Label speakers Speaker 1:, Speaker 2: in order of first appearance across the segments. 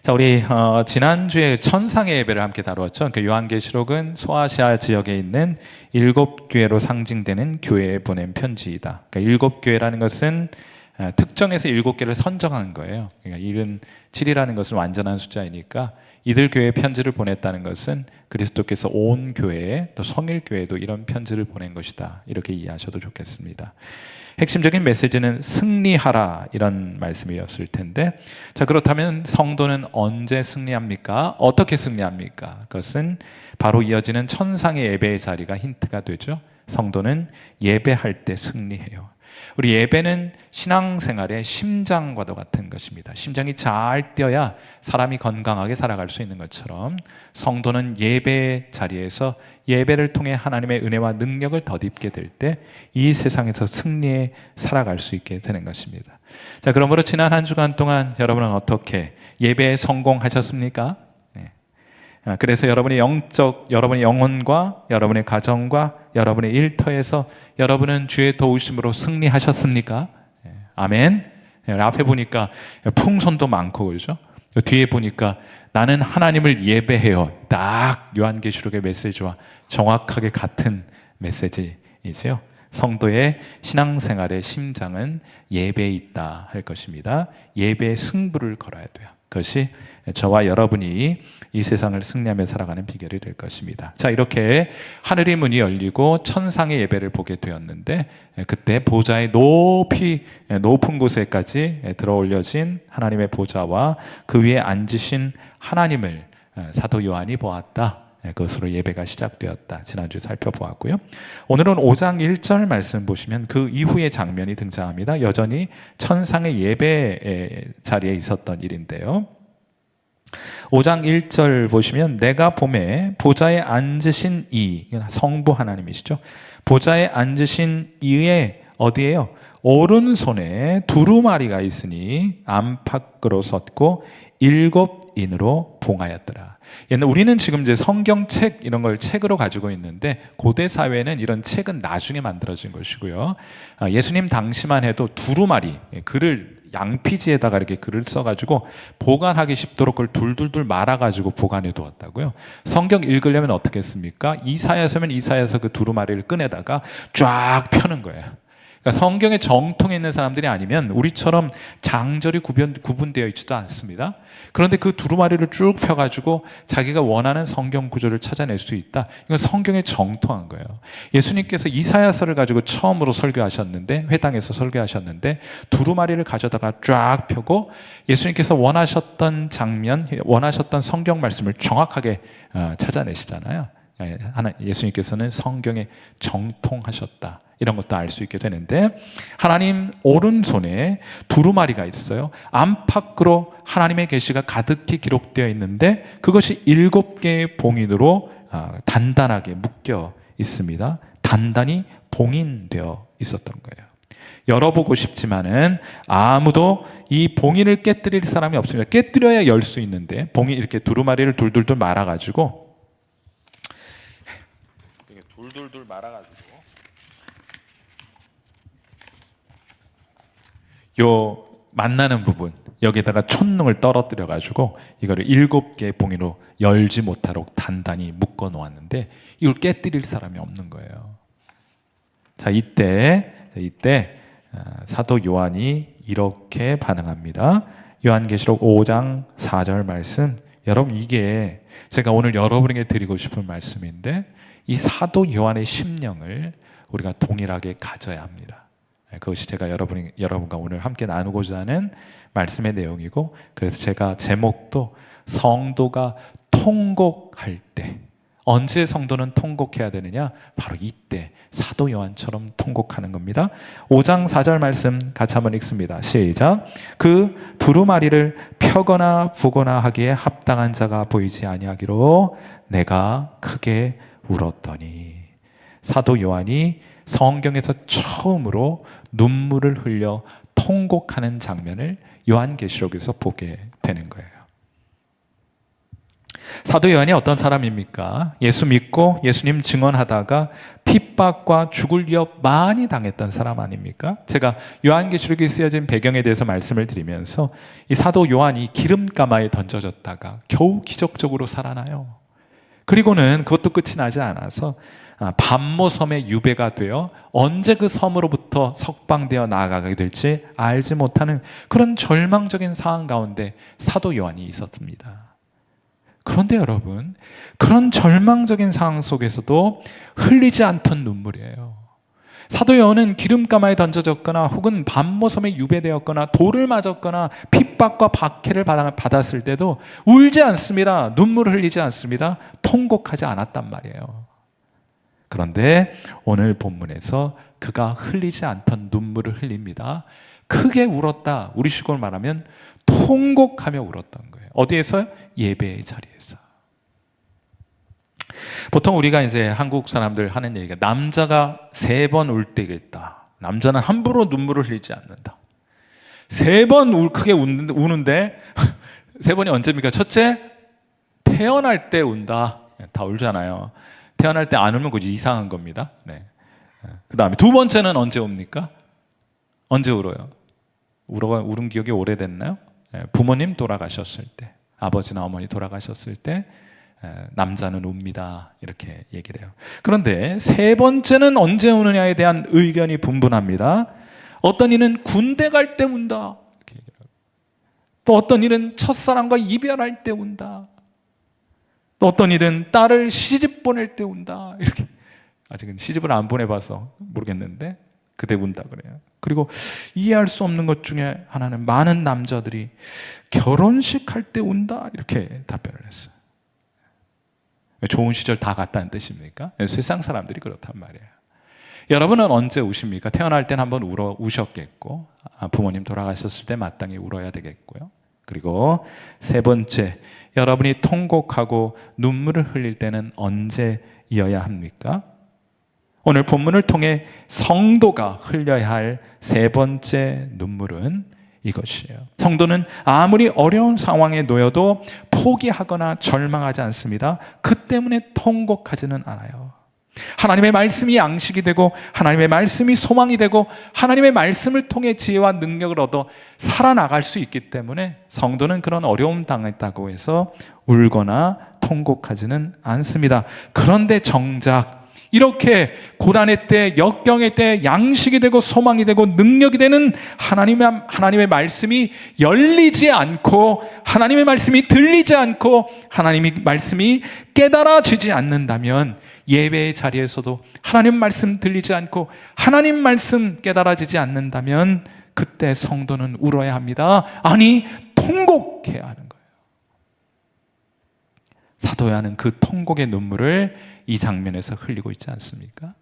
Speaker 1: 자, 우리 지난주에 천상의 예배를 함께 다루었죠. 그 요한계시록은 소아시아 지역에 있는 7교회로 상징되는 교회에 보낸 편지이다. 그러니까 7교회라는 것은 특정해서 7개를 선정한 거예요. 그러니까 77이라는 것은 완전한 숫자이니까 이들 교회에 편지를 보냈다는 것은 그리스도께서 온 교회에, 또 성일교회에도 이런 편지를 보낸 것이다, 이렇게 이해하셔도 좋겠습니다. 핵심적인 메시지는 승리하라, 이런 말씀이었을 텐데, 자, 그렇다면 성도는 언제 승리합니까? 어떻게 승리합니까? 그것은 바로 이어지는 천상의 예배의 자리가 힌트가 되죠. 성도는 예배할 때 승리해요. 우리 예배는 신앙생활의 심장과도 같은 것입니다. 심장이 잘 뛰어야 사람이 건강하게 살아갈 수 있는 것처럼 성도는 예배 자리에서 예배를 통해 하나님의 은혜와 능력을 덧입게 될 때 이 세상에서 승리에 살아갈 수 있게 되는 것입니다. 자, 그러므로 지난 한 주간 동안 여러분은 어떻게 예배에 성공하셨습니까? 그래서 여러분의 여러분의 영혼과 여러분의 가정과 여러분의 일터에서 여러분은 주의 도우심으로 승리하셨습니까? 아멘. 앞에 보니까 풍선도 많고, 그렇죠? 뒤에 보니까 나는 하나님을 예배해요. 딱 요한계시록의 메시지와 정확하게 같은 메시지이죠. 성도의 신앙생활의 심장은 예배에 있다 할 것입니다. 예배의 승부를 걸어야 돼요. 그것이 저와 여러분이 이 세상을 승리하며 살아가는 비결이 될 것입니다. 자, 이렇게 하늘의 문이 열리고 천상의 예배를 보게 되었는데, 그때 보좌의 높은 곳에까지 들어 올려진 하나님의 보좌와 그 위에 앉으신 하나님을 사도 요한이 보았다. 그것으로 예배가 시작되었다. 지난주에 살펴보았고요. 오늘은 5장 1절 말씀 보시면 그 이후의 장면이 등장합니다. 여전히 천상의 예배 자리에 있었던 일인데요. 5장 1절 보시면 내가 보매 보좌에 앉으신 이, 성부 하나님이시죠. 보좌에 앉으신 이의 어디에요? 오른손에 두루마리가 있으니 안팎으로 섰고 7인으로 봉하였더라. 옛날 우리는 지금 이제 성경책 이런 걸 책으로 가지고 있는데, 고대 사회는 이런 책은 나중에 만들어진 것이고요. 예수님 당시만 해도 두루마리, 글을 양피지에다가 이렇게 글을 써가지고 보관하기 쉽도록 그걸 둘둘둘 말아가지고 보관해 두었다고요. 성경 읽으려면 어떻게 했습니까? 이사야서면 이사야서 그 두루마리를 꺼내다가 쫙 펴는 거예요. 그러니까 성경의 정통에 있는 사람들이 아니면 우리처럼 장절이 구분되어 있지도 않습니다. 그런데 그 두루마리를 쭉 펴가지고 자기가 원하는 성경 구절을 찾아낼 수 있다. 이건 성경에 정통한 거예요. 예수님께서 이사야서를 가지고 처음으로 설교하셨는데, 회당에서 설교하셨는데 두루마리를 가져다가 쫙 펴고 예수님께서 원하셨던 장면, 원하셨던 성경 말씀을 정확하게 찾아내시잖아요. 예수님께서는 성경에 정통하셨다, 이런 것도 알 수 있게 되는데, 하나님 오른손에 두루마리가 있어요. 안팎으로 하나님의 계시가 가득히 기록되어 있는데 그것이 7개의 봉인으로 단단하게 묶여 있습니다. 단단히 봉인되어 있었던 거예요. 열어보고 싶지만은 아무도 이 봉인을 깨뜨릴 사람이 없습니다. 깨뜨려야 열 수 있는데, 봉인 이렇게 두루마리를 둘둘둘 말아가지고 요 만나는 부분, 여기에다가 촛능을 떨어뜨려 가지고 이거를 7개의 봉인으로 열지 못하도록 단단히 묶어 놓았는데 이걸 깨뜨릴 사람이 없는 거예요. 자, 이때 사도 요한이 이렇게 반응합니다. 요한계시록 5장 4절 말씀, 여러분 이게 제가 오늘 여러분에게 드리고 싶은 말씀인데, 이 사도 요한의 심령을 우리가 동일하게 가져야 합니다. 그것이 제가 여러분과 오늘 함께 나누고자 하는 말씀의 내용이고, 그래서 제가 제목도 성도가 통곡할 때, 언제 성도는 통곡해야 되느냐? 바로 이때 사도 요한처럼 통곡하는 겁니다. 5장 4절 말씀 같이 한번 읽습니다. 시작. 그 두루마리를 펴거나 보거나 하기에 합당한 자가 보이지 아니하기로 내가 크게 울었더니. 사도 요한이 성경에서 처음으로 눈물을 흘려 통곡하는 장면을 요한계시록에서 보게 되는 거예요. 사도 요한이 어떤 사람입니까? 예수 믿고 예수님 증언하다가 핍박과 죽을 위협 많이 당했던 사람 아닙니까? 제가 요한계시록에 쓰여진 배경에 대해서 말씀을 드리면서 이 사도 요한이 기름가마에 던져졌다가 겨우 기적적으로 살아나요. 그리고는 그것도 끝이 나지 않아서 반모 섬의 유배가 되어 언제 그 섬으로부터 석방되어 나아가게 될지 알지 못하는 그런 절망적인 상황 가운데 사도 요한이 있었습니다. 그런데 여러분, 그런 절망적인 상황 속에서도 흘리지 않던 눈물이에요. 사도 요한은 기름가마에 던져졌거나 혹은 반모섬에 유배되었거나 돌을 맞았거나 핍박과 박해를 받았을 때도 울지 않습니다. 눈물을 흘리지 않습니다. 통곡하지 않았단 말이에요. 그런데 오늘 본문에서 그가 흘리지 않던 눈물을 흘립니다. 크게 울었다. 우리 식으로 말하면 통곡하며 울었던 거예요. 어디에서요? 예배의 자리에서. 보통 우리가 이제 한국 사람들 하는 얘기가 남자가 3번 울 때가 있다. 남자는 함부로 눈물을 흘리지 않는다. 3번 크게 우는데 3번이 언제입니까? 첫째, 태어날 때 운다. 다 울잖아요. 태어날 때 안 울면 그거 이상한 겁니다. 네. 그 다음에 2번째는 언제 옵니까? 언제 울어요? 울은 기억이 오래됐나요? 부모님 돌아가셨을 때, 아버지나 어머니 돌아가셨을 때 남자는 웁니다. 이렇게 얘기를 해요. 그런데 3번째는 언제 우느냐에 대한 의견이 분분합니다. 어떤 이는 군대 갈 때 운다. 이렇게 얘기해요. 또 어떤 이는 첫사랑과 이별할 때 운다. 또 어떤 이는 딸을 시집 보낼 때 운다. 이렇게. 아직은 시집을 안 보내봐서 모르겠는데 그때 운다 그래요. 그리고 이해할 수 없는 것 중에 하나는 많은 남자들이 결혼식 할 때 운다. 이렇게 답변을 했어요. 좋은 시절 다 갔다는 뜻입니까? 세상 사람들이 그렇단 말이에요. 여러분은 언제 우십니까? 태어날 땐 한번 우셨겠고 부모님 돌아가셨을 때 마땅히 울어야 되겠고요. 그리고 3번째, 여러분이 통곡하고 눈물을 흘릴 때는 언제이어야 합니까? 오늘 본문을 통해 성도가 흘려야 할 3번째 눈물은 이것이에요. 성도는 아무리 어려운 상황에 놓여도 포기하거나 절망하지 않습니다. 그 때문에 통곡하지는 않아요. 하나님의 말씀이 양식이 되고 하나님의 말씀이 소망이 되고 하나님의 말씀을 통해 지혜와 능력을 얻어 살아나갈 수 있기 때문에 성도는 그런 어려움 당했다고 해서 울거나 통곡하지는 않습니다. 그런데 정작 이렇게 고난의 때, 역경의 때 양식이 되고 소망이 되고 능력이 되는 하나님의 말씀이 열리지 않고 하나님의 말씀이 들리지 않고 하나님의 말씀이 깨달아지지 않는다면 예배의 자리에서도 하나님 말씀 들리지 않고 하나님 말씀 깨달아지지 않는다면 그때 성도는 울어야 합니다. 아니, 통곡해야 하는 거예요. 사도 요한은 그 통곡의 눈물을 이 장면에서 흘리고 있지 않습니까?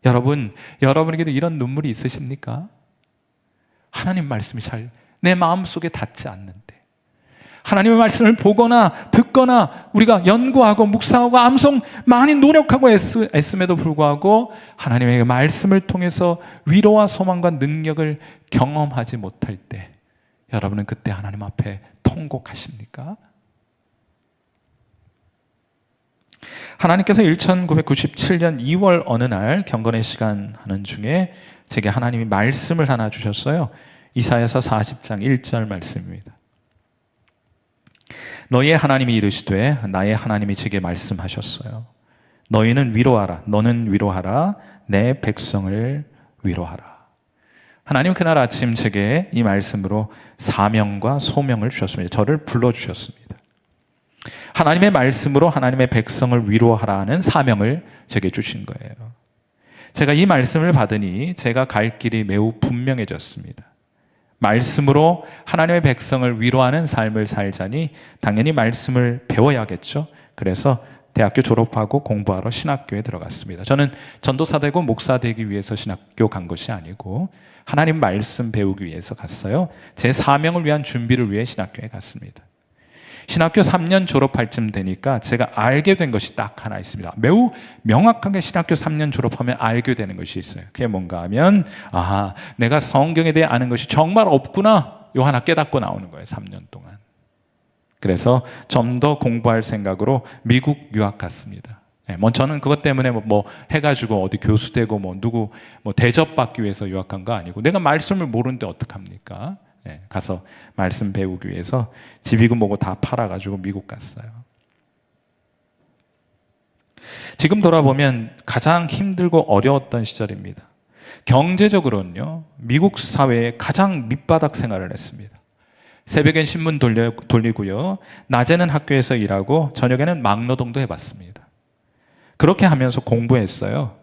Speaker 1: 여러분에게도 이런 눈물이 있으십니까? 하나님 말씀이 잘 내 마음속에 닿지 않는데 하나님의 말씀을 보거나 듣거나 우리가 연구하고 묵상하고 암송 많이 노력하고 애씀에도 불구하고 하나님의 말씀을 통해서 위로와 소망과 능력을 경험하지 못할 때 여러분은 그때 하나님 앞에 통곡하십니까? 하나님께서 1997년 2월 어느 날 경건의 시간 하는 중에 제게 하나님이 말씀을 하나 주셨어요. 이사야서 40장 1절 말씀입니다. 너희의 하나님이 이르시되 나의 하나님이 제게 말씀하셨어요. 너희는 위로하라. 너는 위로하라. 내 백성을 위로하라. 하나님 그날 아침 제게 이 말씀으로 사명과 소명을 주셨습니다. 저를 불러주셨습니다. 하나님의 말씀으로 하나님의 백성을 위로하라는 사명을 제게 주신 거예요. 제가 이 말씀을 받으니 제가 갈 길이 매우 분명해졌습니다. 말씀으로 하나님의 백성을 위로하는 삶을 살자니 당연히 말씀을 배워야겠죠. 그래서 대학교 졸업하고 공부하러 신학교에 들어갔습니다. 저는 전도사 되고 목사 되기 위해서 신학교 간 것이 아니고 하나님 말씀 배우기 위해서 갔어요. 제 사명을 위한 준비를 위해 신학교에 갔습니다. 신학교 3년 졸업할 쯤 되니까 제가 알게 된 것이 딱 하나 있습니다. 매우 명확하게 신학교 3년 졸업하면 알게 되는 것이 있어요. 그게 뭔가 하면 내가 성경에 대해 아는 것이 정말 없구나. 요 하나 깨닫고 나오는 거예요. 3년 동안. 그래서 좀 더 공부할 생각으로 미국 유학 갔습니다. 저는 그것 때문에 뭐 해가지고 어디 교수 되고 누구 대접받기 위해서 유학한 거 아니고, 내가 말씀을 모르는데 어떡합니까? 가서 말씀 배우기 위해서 집이고 뭐고 다 팔아가지고 미국 갔어요. 지금 돌아보면 가장 힘들고 어려웠던 시절입니다. 경제적으로는요, 미국 사회의 가장 밑바닥 생활을 했습니다. 새벽엔 신문 돌리고요, 낮에는 학교에서 일하고 저녁에는 막노동도 해봤습니다. 그렇게 하면서 공부했어요.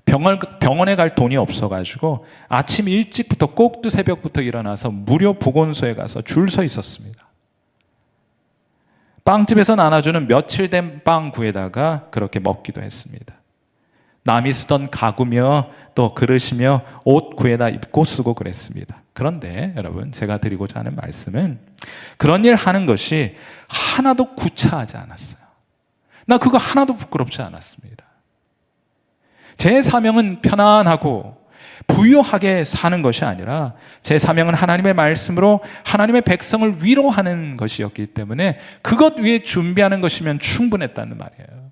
Speaker 1: 병원에 갈 돈이 없어가지고 아침 일찍부터 꼭두 새벽부터 일어나서 무료 보건소에 가서 줄 서 있었습니다. 빵집에서 나눠주는 며칠 된 빵 구에다가 그렇게 먹기도 했습니다. 남이 쓰던 가구며 또 그릇이며 옷 구에다 입고 쓰고 그랬습니다. 그런데 여러분, 제가 드리고자 하는 말씀은 그런 일 하는 것이 하나도 구차하지 않았어요. 나 그거 하나도 부끄럽지 않았습니다. 제 사명은 편안하고 부유하게 사는 것이 아니라 제 사명은 하나님의 말씀으로 하나님의 백성을 위로하는 것이었기 때문에 그것 위에 준비하는 것이면 충분했다는 말이에요.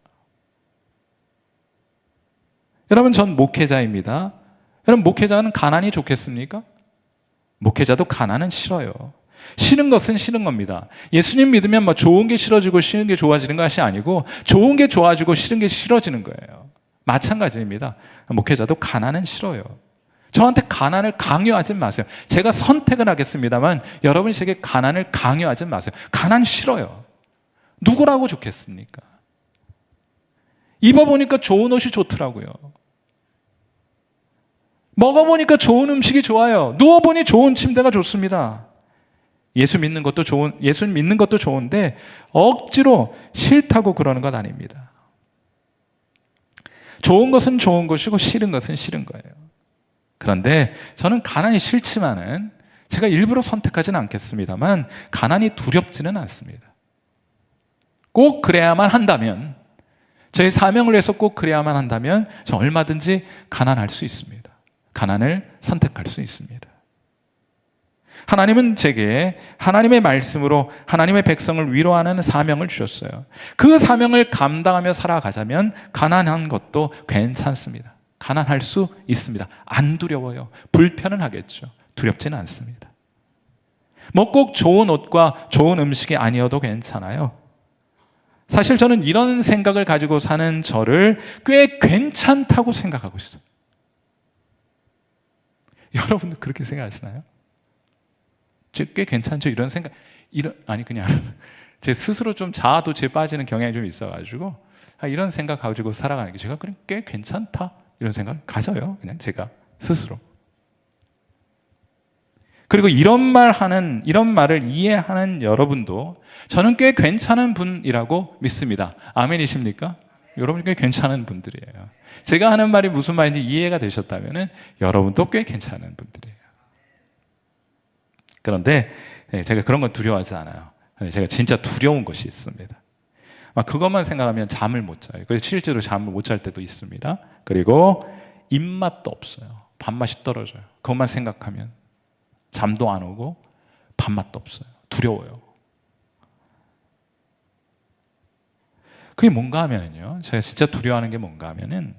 Speaker 1: 여러분, 전 목회자입니다. 여러분, 목회자는 가난이 좋겠습니까? 목회자도 가난은 싫어요. 싫은 것은 싫은 겁니다. 예수님 믿으면 좋은 게 싫어지고 싫은 게 좋아지는 것이 아니고 좋은 게 좋아지고 싫은 게 싫어지는 거예요. 마찬가지입니다. 목회자도 가난은 싫어요. 저한테 가난을 강요하지 마세요. 제가 선택은 하겠습니다만 여러분이 제게 가난을 강요하지 마세요. 가난 싫어요. 누구라고 좋겠습니까? 입어보니까 좋은 옷이 좋더라고요. 먹어보니까 좋은 음식이 좋아요. 누워보니 좋은 침대가 좋습니다. 예수 믿는 것도 좋은데 억지로 싫다고 그러는 것 아닙니다. 좋은 것은 좋은 것이고 싫은 것은 싫은 거예요. 그런데 저는 가난이 싫지만은 제가 일부러 선택하지는 않겠습니다만 가난이 두렵지는 않습니다. 꼭 그래야만 한다면, 저의 사명을 위해서 꼭 그래야만 한다면 저 얼마든지 가난할 수 있습니다. 가난을 선택할 수 있습니다. 하나님은 제게 하나님의 말씀으로 하나님의 백성을 위로하는 사명을 주셨어요. 그 사명을 감당하며 살아가자면 가난한 것도 괜찮습니다. 가난할 수 있습니다. 안 두려워요. 불편은 하겠죠. 두렵지는 않습니다. 꼭 좋은 옷과 좋은 음식이 아니어도 괜찮아요. 사실 저는 이런 생각을 가지고 사는 저를 꽤 괜찮다고 생각하고 있어요. 여러분도 그렇게 생각하시나요? 꽤 괜찮죠? 이런 생각, 그냥 제 스스로 좀 자아도취에 빠지는 경향이 좀 있어가지고 이런 생각 가지고 살아가는 게 제가 그냥 꽤 괜찮다 이런 생각을 가져요. 그냥 제가 스스로. 그리고 이런 말을 이해하는 여러분도 저는 꽤 괜찮은 분이라고 믿습니다. 아멘이십니까? 여러분 꽤 괜찮은 분들이에요. 제가 하는 말이 무슨 말인지 이해가 되셨다면 여러분도 꽤 괜찮은 분들이에요. 그런데 제가 그런 건 두려워하지 않아요. 제가 진짜 두려운 것이 있습니다. 그것만 생각하면 잠을 못 자요. 실제로 잠을 못 잘 때도 있습니다. 그리고 입맛도 없어요. 밥맛이 떨어져요. 그것만 생각하면 잠도 안 오고 밥맛도 없어요. 두려워요. 그게 뭔가 하면은요, 제가 진짜 두려워하는 게 뭔가 하면은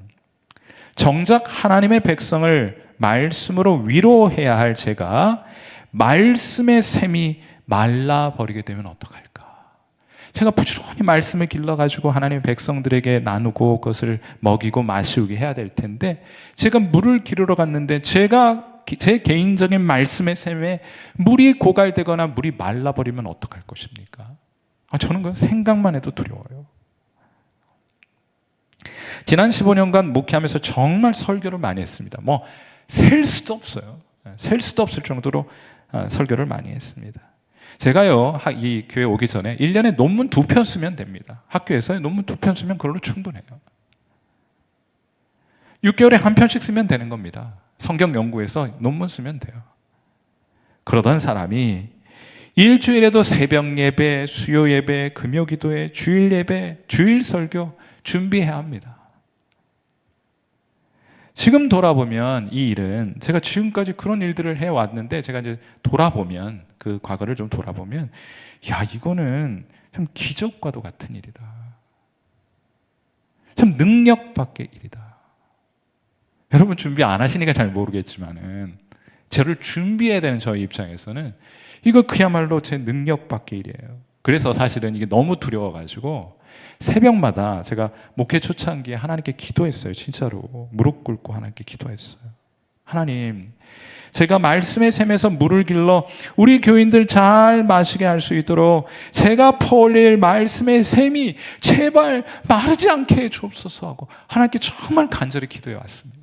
Speaker 1: 정작 하나님의 백성을 말씀으로 위로해야 할 제가 말씀의 샘이 말라버리게 되면 어떡할까? 제가 부지런히 말씀을 길러가지고 하나님의 백성들에게 나누고 그것을 먹이고 마시우게 해야 될 텐데 제가 물을 기르러 갔는데 제 개인적인 말씀의 샘에 물이 고갈되거나 물이 말라버리면 어떡할 것입니까? 저는 그건 생각만 해도 두려워요. 지난 15년간 목회하면서 정말 설교를 많이 했습니다. 셀 수도 없어요. 셀 수도 없을 정도로 설교를 많이 했습니다. 제가요, 이 교회 오기 전에 1년에 논문 2편 쓰면 됩니다. 학교에서 논문 2편 쓰면 그걸로 충분해요. 6개월에 1편씩 쓰면 되는 겁니다. 성경 연구에서 논문 쓰면 돼요. 그러던 사람이 일주일에도 새벽 예배, 수요 예배, 금요 기도회, 주일 예배, 주일 설교 준비해야 합니다. 지금 돌아보면 이 일은 제가 지금까지 그런 일들을 해왔는데 제가 이제 돌아보면 그 과거를 좀 돌아보면 야, 이거는 참 기적과도 같은 일이다. 참 능력 밖의 일이다. 여러분 준비 안 하시니까 잘 모르겠지만은 저를 준비해야 되는 저희 입장에서는 이거 그야말로 제 능력 밖의 일이에요. 그래서 사실은 이게 너무 두려워가지고 새벽마다 제가 목회 초창기에 하나님께 기도했어요. 진짜로 무릎 꿇고 하나님께 기도했어요. 하나님, 제가 말씀의 샘에서 물을 길러 우리 교인들 잘 마시게 할 수 있도록 제가 퍼올릴 말씀의 샘이 제발 마르지 않게 해 주옵소서 하고 하나님께 정말 간절히 기도해 왔습니다.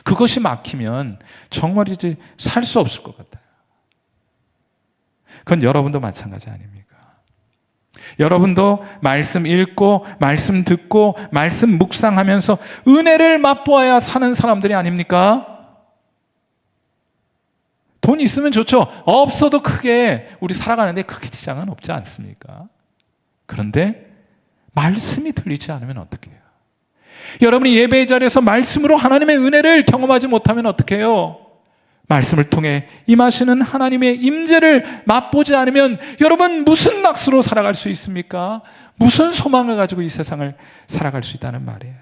Speaker 1: 그것이 막히면 정말 이제 살 수 없을 것 같아요. 그건 여러분도 마찬가지 아닙니까? 여러분도 말씀 읽고 말씀 듣고 말씀 묵상하면서 은혜를 맛보아야 사는 사람들이 아닙니까? 돈 있으면 좋죠. 없어도 크게 우리 살아가는데 크게 지장은 없지 않습니까? 그런데 말씀이 들리지 않으면 어떻게 해요? 여러분이 예배의 자리에서 말씀으로 하나님의 은혜를 경험하지 못하면 어떻게 해요? 말씀을 통해 임하시는 하나님의 임재를 맛보지 않으면 여러분 무슨 낙수로 살아갈 수 있습니까? 무슨 소망을 가지고 이 세상을 살아갈 수 있다는 말이에요.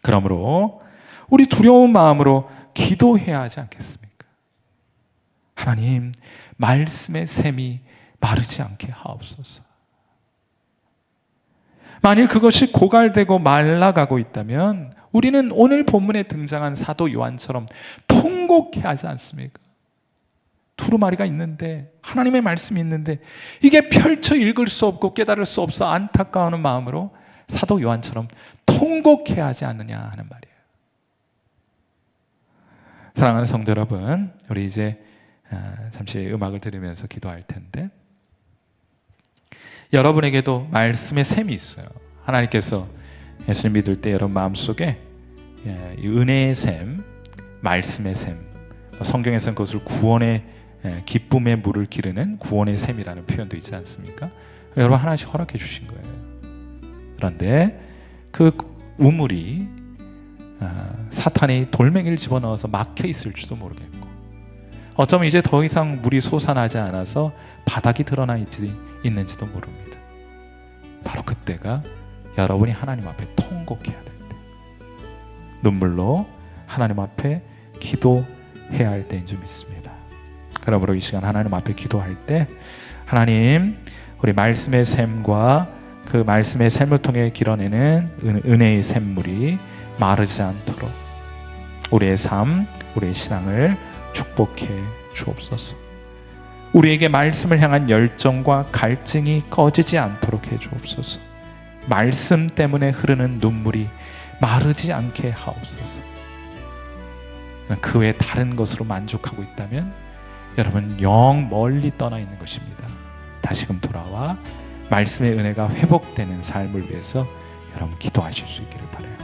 Speaker 1: 그러므로 우리 두려운 마음으로 기도해야 하지 않겠습니까? 하나님, 말씀의 샘이 마르지 않게 하옵소서. 만일 그것이 고갈되고 말라가고 있다면 우리는 오늘 본문에 등장한 사도 요한처럼 통곡해야 하지 않습니까? 두루마리가 있는데, 하나님의 말씀이 있는데 이게 펼쳐 읽을 수 없고 깨달을 수 없어 안타까워하는 마음으로 사도 요한처럼 통곡해야 하지 않느냐 하는 말이에요. 사랑하는 성도 여러분, 우리 이제 잠시 음악을 들으면서 기도할 텐데, 여러분에게도 말씀의 샘이 있어요. 하나님께서 예수님 믿을 때 여러분 마음속에 이 은혜의 샘, 말씀의 샘, 성경에서는 그것을 구원의 기쁨의 물을 기르는 구원의 샘이라는 표현도 있지 않습니까? 여러분 하나씩 허락해 주신 거예요. 그런데 그 우물이 사탄이 돌멩이를 집어넣어서 막혀 있을지도 모르겠고, 어쩌면 이제 더 이상 물이 솟아나지 않아서 바닥이 드러나 있는지도 모릅니다. 바로 그때가 여러분이 하나님 앞에 통곡해야 될 때, 눈물로 하나님 앞에 기도해야 할 때인 줄 믿습니다. 그러므로 이 시간 하나님 앞에 기도할 때, 하나님, 우리 말씀의 샘과 그 말씀의 샘을 통해 길어내는 은혜의 샘물이 마르지 않도록 우리의 삶, 우리의 신앙을 축복해 주옵소서. 우리에게 말씀을 향한 열정과 갈증이 꺼지지 않도록 해 주옵소서. 말씀 때문에 흐르는 눈물이 마르지 않게 하옵소서. 그 외에 다른 것으로 만족하고 있다면 여러분 영 멀리 떠나 있는 것입니다. 다시금 돌아와 말씀의 은혜가 회복되는 삶을 위해서 여러분 기도하실 수 있기를 바라요.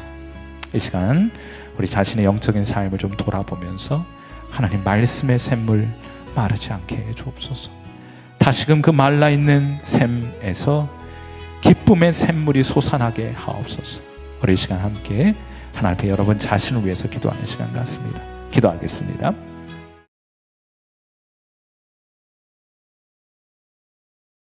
Speaker 1: 이 시간 우리 자신의 영적인 삶을 좀 돌아보면서 하나님, 말씀의 샘물 마르지 않게 해 주옵소서. 다시금 그 말라있는 샘에서 기쁨의 샘물이 솟아나게 하옵소서. 우리 이 시간 함께 하나님 앞에 여러분 자신을 위해서 기도하는 시간 같습니다. 기도하겠습니다.